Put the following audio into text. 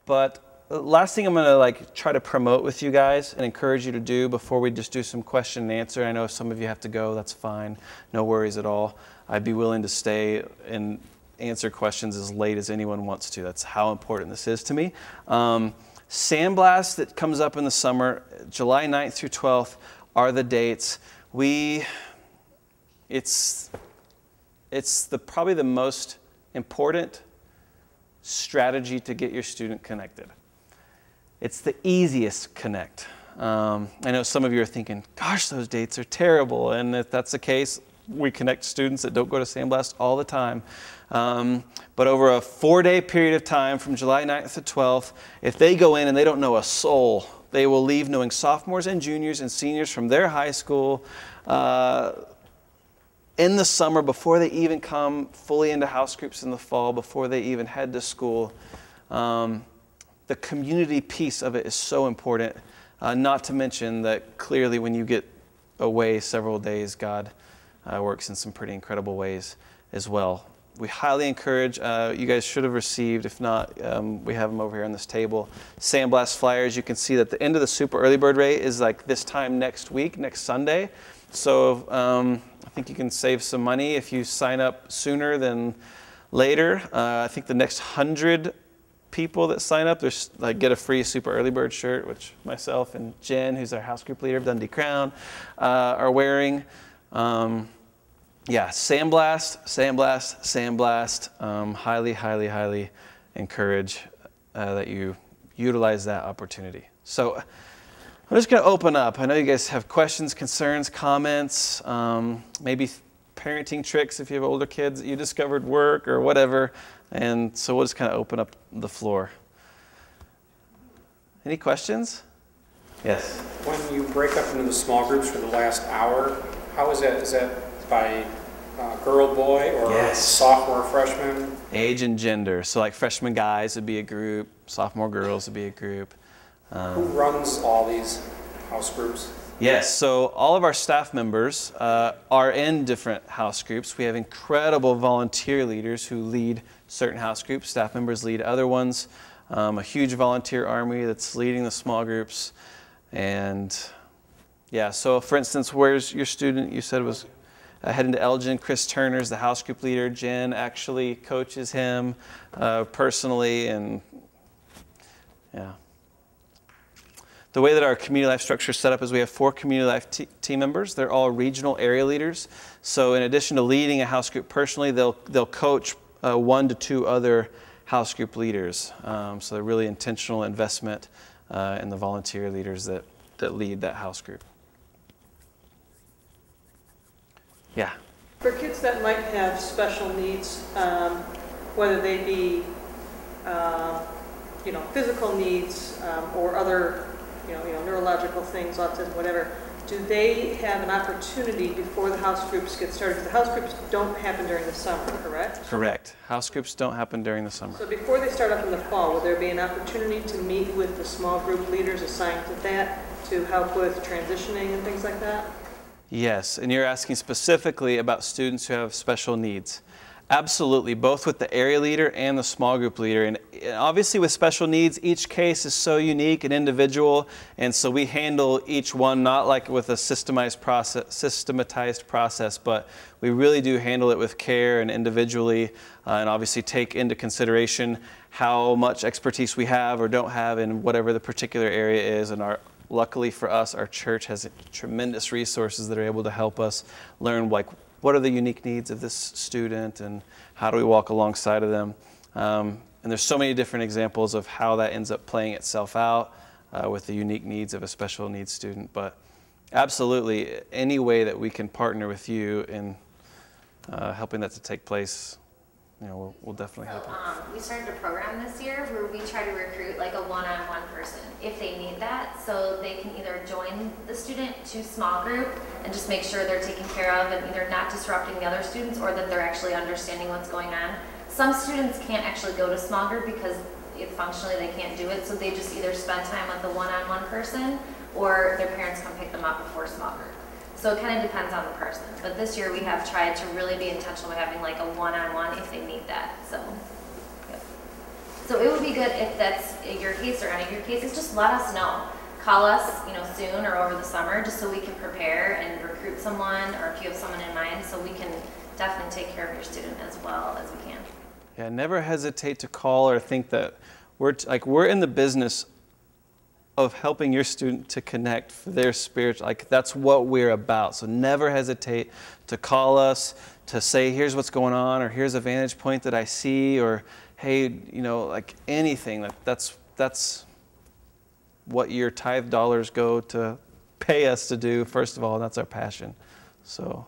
But the last thing I'm going to like try to promote with you guys and encourage you to do before we just do some question and answer. I know some of you have to go. That's fine. No worries at all. I'd be willing to stay and answer questions as late as anyone wants to. That's how important this is to me. Sandblast that comes up in the summer, July 9th through 12th are the dates. It's probably the most important strategy to get your student connected. It's the easiest connect. I know some of you are thinking, gosh, those dates are terrible. And if that's the case, we connect students that don't go to Sandblast all the time. But over a 4-day period of time from July 9th to 12th, if they go in and they don't know a soul, they will leave knowing sophomores and juniors and seniors from their high school in the summer before they even come fully into house groups in the fall, before they even head to school. The community piece of it is so important, not to mention that clearly when you get away several days, God works in some pretty incredible ways as well. We highly encourage, you guys should have received, if not, we have them over here on this table, Sandblast flyers. You can see that the end of the super early bird rate is like this time next week, next Sunday. So I think you can save some money if you sign up sooner than later. I think the next 100 people that sign up, there's like get a free super early bird shirt, which myself and Jen, who's our house group leader of Dundee Crown, are wearing. Yeah, Sandblast. Highly, highly, highly encourage that you utilize that opportunity. So I'm just going to open up. I know you guys have questions, concerns, comments, maybe parenting tricks if you have older kids that you discovered work or whatever. And so we'll just kind of open up the floor. Any questions? Yes. When you break up into the small groups for the last hour, how is that? Is that by girl, boy, or yes. Sophomore, freshman? Age and gender. So like freshman guys would be a group, sophomore girls would be a group. Who runs all these house groups? Yes, so all of our staff members are in different house groups. We have incredible volunteer leaders who lead certain house groups. Staff members lead other ones. A huge volunteer army that's leading the small groups. And yeah, so for instance, where's your student? You said was heading to Elgin. Chris Turner's the house group leader. Jen actually coaches him personally, and yeah. The way that our community life structure is set up is we have 4 community life team members. They're all regional area leaders. So in addition to leading a house group personally, they'll coach 1 to 2 other house group leaders. So they're really intentional investment in the volunteer leaders that lead that house group. Yeah. For kids that might have special needs, whether they be, physical needs or other, neurological things, autism, whatever, do they have an opportunity before the house groups get started? Because the house groups don't happen during the summer, correct? Correct. House groups don't happen during the summer. So before they start up in the fall, will there be an opportunity to meet with the small group leaders assigned to that to help with transitioning and things like that? Yes, and you're asking specifically about students who have special needs. Absolutely, both with the area leader and the small group leader. And obviously with special needs, each case is so unique and individual, and so we handle each one not like with a systematized process, but we really do handle it with care and individually, and obviously take into consideration how much expertise we have or don't have in whatever the particular area is. And luckily for us, our church has tremendous resources that are able to help us learn what are the unique needs of this student and how do we walk alongside of them. And there's so many different examples of how that ends up playing itself out with the unique needs of a special needs student. But absolutely, any way that we can partner with you in helping that to take place, we'll definitely help you. We started a program this year where we try to recruit like a one-on-one person if they need that, so they can either join the student to small group and just make sure they're taken care of and either not disrupting the other students or that they're actually understanding what's going on. Some students can't actually go to small group because functionally they can't do it, so they just either spend time with the one-on-one person or their parents come pick them up before small group. So it kind of depends on the person. But this year we have tried to really be intentional with having like a one-on-one if they need that. So, yep. So it would be good if that's your case or any of your cases, just let us know. Call us, soon or over the summer, just so we can prepare and recruit someone, or if you have someone in mind, so we can definitely take care of your student as well as we can. Yeah, never hesitate to call or think that we're in the business of helping your student to connect for their spiritual, that's what we're about. So never hesitate to call us, to say, here's what's going on, or here's a vantage point that I see, or hey, anything. That's what your tithe dollars go to pay us to do, first of all, and that's our passion. So